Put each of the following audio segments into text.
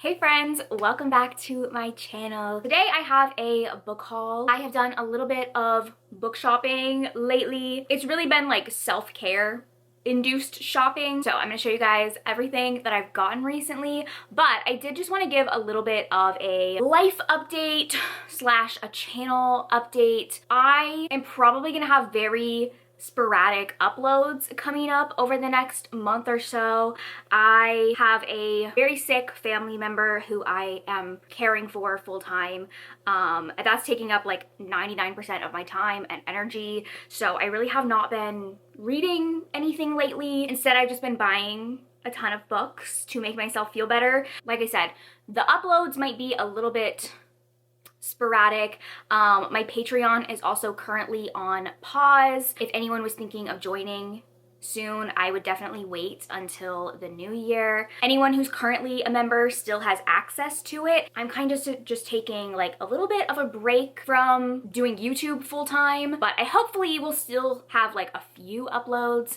Hey friends, welcome back to my channel. Today I have a book haul. I have done a little bit of book shopping lately. It's really been like self-care induced shopping. So I'm gonna show you guys everything that I've gotten recently, but I did just want to give a little bit of a life update slash a channel update. I am probably gonna have very sporadic uploads coming up over the next month or so. I have a very sick family member who I am caring for full-time. That's taking up like 99% of my time and energy, so I really have not been reading anything lately. Instead, I've just been buying a ton of books to make myself feel better. Like I said, the uploads might be a little bit sporadic. My Patreon is also currently on pause. If anyone was thinking of joining soon, I would definitely wait until the new year. Anyone who's currently a member still has access to it. I'm kind of just taking like a little bit of a break from doing YouTube full-time, but I hopefully will still have like a few uploads.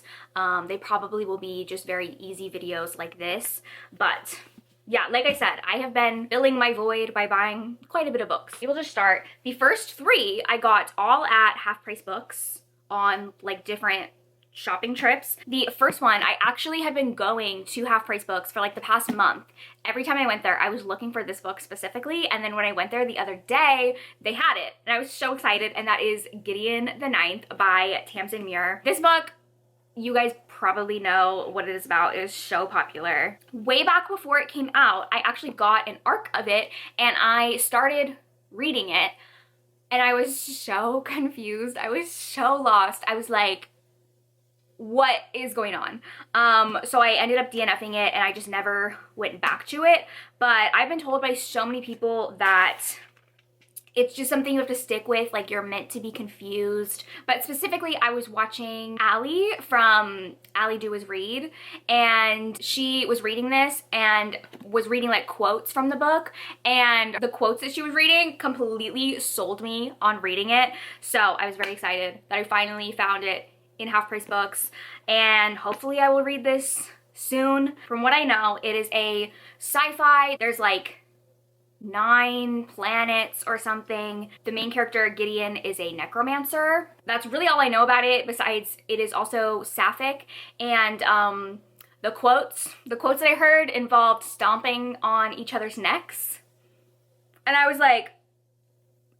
They probably will be just very easy videos like this, but yeah, like I said, I have been filling my void by buying quite a bit of books. We'll just start. The first three I got all at Half Price Books on like different shopping trips. The first one, I actually had been going to Half Price Books for like the past month. Every time I went there, I was looking for this book specifically, and then when I went there the other day, they had it, and I was so excited, and that is Gideon the Ninth by Tamsin Muir. This book, you guys probably know what it is about. It is so popular. Way back before it came out, I actually got an arc of it and I started reading it, and I was so confused. I was so lost. I was like, what is going on? So I ended up DNFing it and I just never went back to it. But I've been told by so many people that it's just something you have to stick with, like you're meant to be confused. But specifically, I was watching Allie from Allie Do Is Read, and she was reading this and was reading like quotes from the book, and the quotes that she was reading completely sold me on reading it. So I was very excited that I finally found it in Half Price Books, and hopefully I will read this soon. From what I know, it is a sci-fi. There's like 9 planets or something. The main character, Gideon, is a necromancer. That's really all I know about it, besides it is also sapphic, and the quotes that I heard involved stomping on each other's necks, and I was like,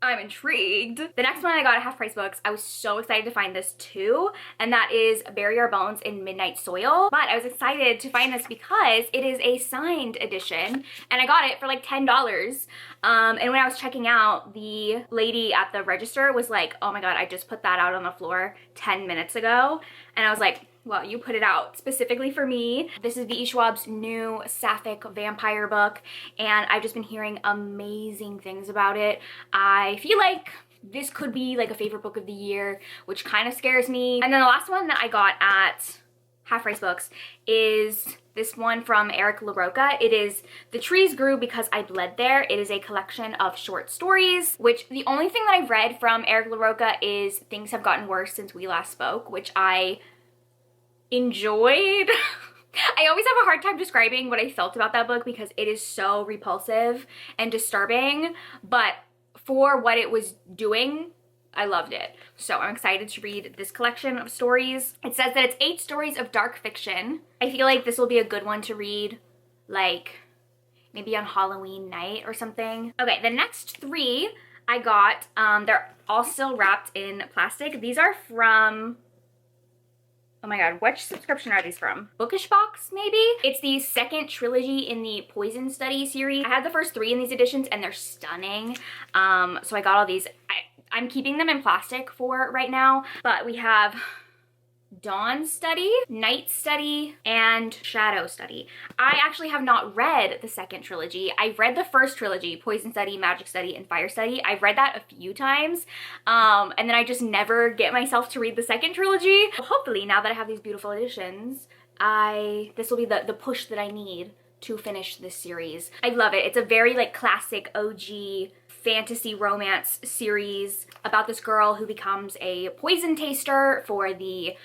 I'm intrigued. The next one I got at Half Price Books, I was so excited to find this too, and that is Bury Our Bones in Midnight Soil. But I was excited to find this because it is a signed edition, and I got it for like $10. And when I was checking out, the lady at the register was like, oh my god, I just put that out on the floor 10 minutes ago. And I was like, well, you put it out specifically for me. This is V.E. Schwab's new sapphic vampire book, and I've just been hearing amazing things about it. I feel like this could be like a favorite book of the year, which kind of scares me. And then the last one that I got at Half Price Books is this one from Eric LaRocca. It is The Trees Grew Because I Bled There. It is a collection of short stories, which the only thing that I've read from Eric LaRocca is Things Have Gotten Worse Since We Last Spoke, which I enjoyed. I always have a hard time describing what I felt about that book because it is so repulsive and disturbing, but for what it was doing, I loved it. So I'm excited to read this collection of stories. It says that it's 8 stories of dark fiction. I feel like this will be a good one to read like maybe on Halloween night or something. Okay, the next 3 I got, they're all still wrapped in plastic. These are from, oh my god, which subscription are these from? Bookish Box, maybe? It's the second trilogy in the Poison Study series. I had the first 3 in these editions and they're stunning. So I got all these. I'm keeping them in plastic for right now, but we have Dawn Study, Night Study, and Shadow Study. I actually have not read the second trilogy. I've read the first trilogy, Poison Study, Magic Study, and Fire Study. I've read that a few times, and then I just never get myself to read the second trilogy. Hopefully, now that I have these beautiful editions, this will be the push that I need to finish this series. I love it. It's a very like classic OG fantasy romance series about this girl who becomes a poison taster for the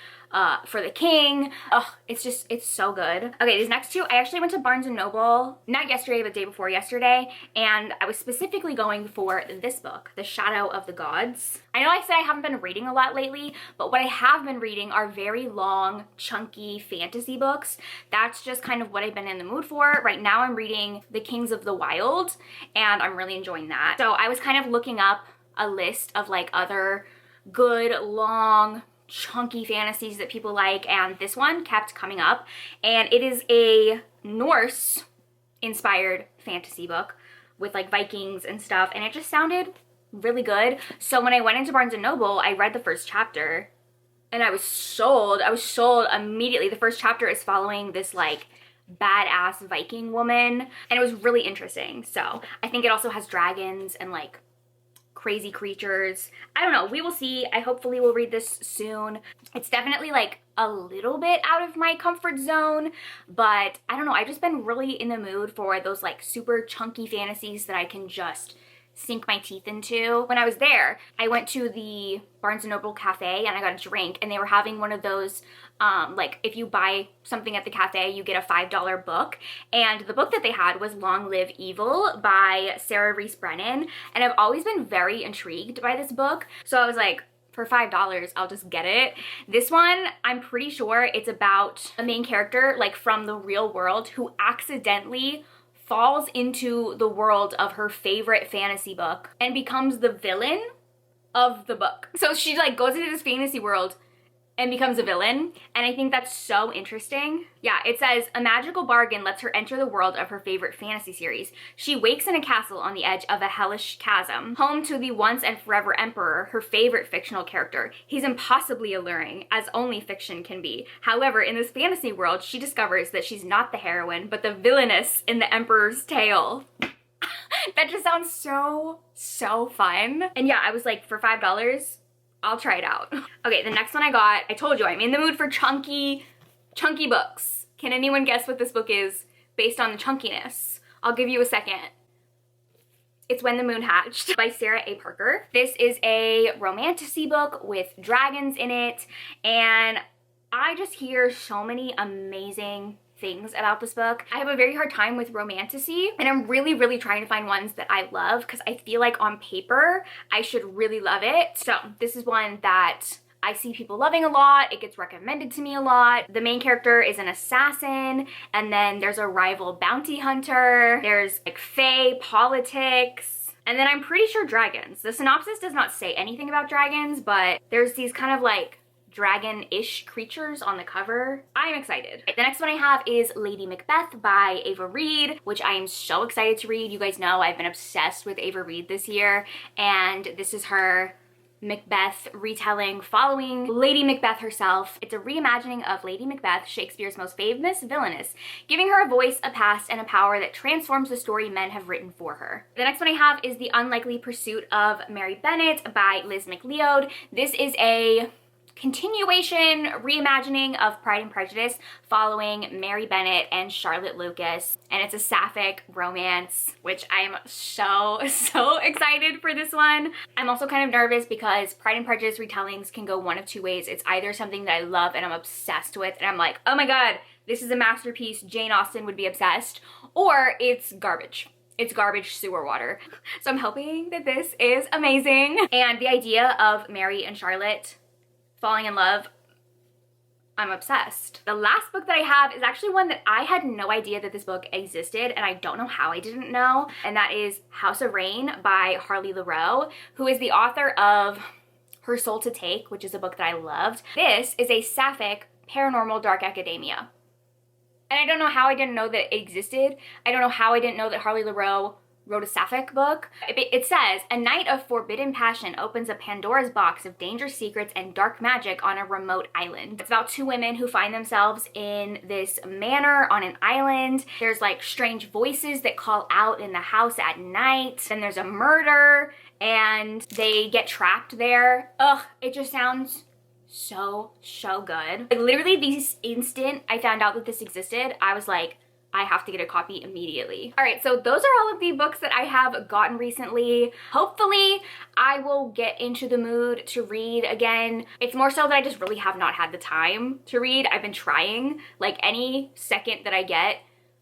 for the king. Oh, it's so good. Okay, these next two, I actually went to Barnes & Noble, not yesterday, but the day before yesterday, and I was specifically going for this book, The Shadow of the Gods. I know I said I haven't been reading a lot lately, but what I have been reading are very long, chunky fantasy books. That's just kind of what I've been in the mood for. Right now I'm reading The Kings of the Wild, and I'm really enjoying that. So I was kind of looking up a list of like other good, long, chunky fantasies that people like, and this one kept coming up, and it is a Norse inspired fantasy book with like Vikings and stuff, and it just sounded really good. So when I went into Barnes & Noble, I read the first chapter and I was sold. I was sold immediately. The first chapter is following this like badass Viking woman, and it was really interesting. So I think it also has dragons and like crazy creatures. I don't know, we will see. I hopefully will read this soon. It's definitely like a little bit out of my comfort zone, but I don't know, I've just been really in the mood for those like super chunky fantasies that I can just sink my teeth into. When I was there, I went to the Barnes & Noble cafe and I got a drink, and they were having one of those like if you buy something at the cafe you get a $5 book, and the book that they had was Long Live Evil by Sarah Reese Brennan, and I've always been very intrigued by this book, so I was like, for $5 I'll just get it. This one, I'm pretty sure it's about a main character like from the real world who accidentally falls into the world of her favorite fantasy book and becomes the villain of the book. So she like goes into this fantasy world and becomes a villain, and I think that's so interesting. Yeah, it says, a magical bargain lets her enter the world of her favorite fantasy series. She wakes in a castle on the edge of a hellish chasm, home to the once and forever emperor, her favorite fictional character. He's impossibly alluring, as only fiction can be. However, in this fantasy world, she discovers that she's not the heroine, but the villainess in the emperor's tale. That just sounds so fun. And yeah, I was like, for $5, I'll try it out. Okay, the next one I got, I told you I'm in the mood for chunky books. Can anyone guess what this book is based on the chunkiness? I'll give you a second. It's When the Moon Hatched by Sarah A. Parker. This is a romantasy book with dragons in it, and I just hear so many amazing things about this book. I have a very hard time with romantasy, and I'm really trying to find ones that I love because I feel like on paper I should really love it. So this is one that I see people loving a lot. It gets recommended to me a lot. The main character is an assassin, and then there's a rival bounty hunter. There's like fae politics, and then I'm pretty sure dragons. The synopsis does not say anything about dragons, but there's these kind of like dragon-ish creatures on the cover. I'm excited. The next one I have is Lady Macbeth by Ava Reid, which I am so excited to read. You guys know I've been obsessed with Ava Reid this year, and this is her Macbeth retelling following Lady Macbeth herself. It's a reimagining of Lady Macbeth, Shakespeare's most famous villainess, giving her a voice, a past, and a power that transforms the story men have written for her. The next one I have is The Unlikely Pursuit of Mary Bennet by Liz McLeod. This is a continuation reimagining of Pride and Prejudice following Mary Bennet and Charlotte Lucas, and it's a sapphic romance, which I am so excited for this one. I'm also kind of nervous because Pride and Prejudice retellings can go one of two ways. It's either something that I love and I'm obsessed with and I'm like, oh my god, this is a masterpiece, Jane Austen would be obsessed, or it's garbage. It's garbage sewer water. So I'm hoping that this is amazing. And the idea of Mary and Charlotte falling in love, I'm obsessed. The last book that I have is actually one that I had no idea that this book existed, and I don't know how I didn't know, and that is House of Rain by Harley LaRoe, who is the author of Her Soul to Take, which is a book that I loved. This is a sapphic paranormal dark academia. And I don't know how I didn't know that it existed. I don't know how I didn't know that Harley LaRoe wrote a sapphic book. It says, a night of forbidden passion opens a Pandora's box of dangerous secrets and dark magic on a remote island. It's about two women who find themselves in this manor on an island. There's like strange voices that call out in the house at night. Then there's a murder and they get trapped there. Ugh, it just sounds so good. Like literally the instant I found out that this existed, I was like, I have to get a copy immediately. All right, so those are all of the books that I have gotten recently. Hopefully, I will get into the mood to read again. It's more so that I just really have not had the time to read. I've been trying, like any second that I get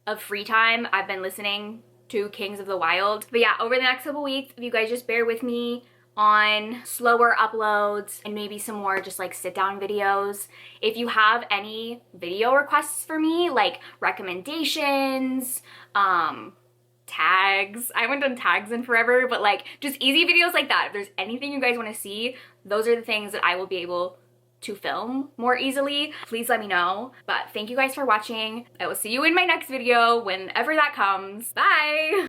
of free time, I've been listening to Kings of the Wild. But yeah, over the next couple weeks, if you guys just bear with me on slower uploads and maybe some more just like sit down videos. If you have any video requests for me, like recommendations, tags, I haven't done tags in forever, but like just easy videos like that. If there's anything you guys want to see, those are the things that I will be able to film more easily. Please let me know. But thank you guys for watching. I will see you in my next video whenever that comes. Bye!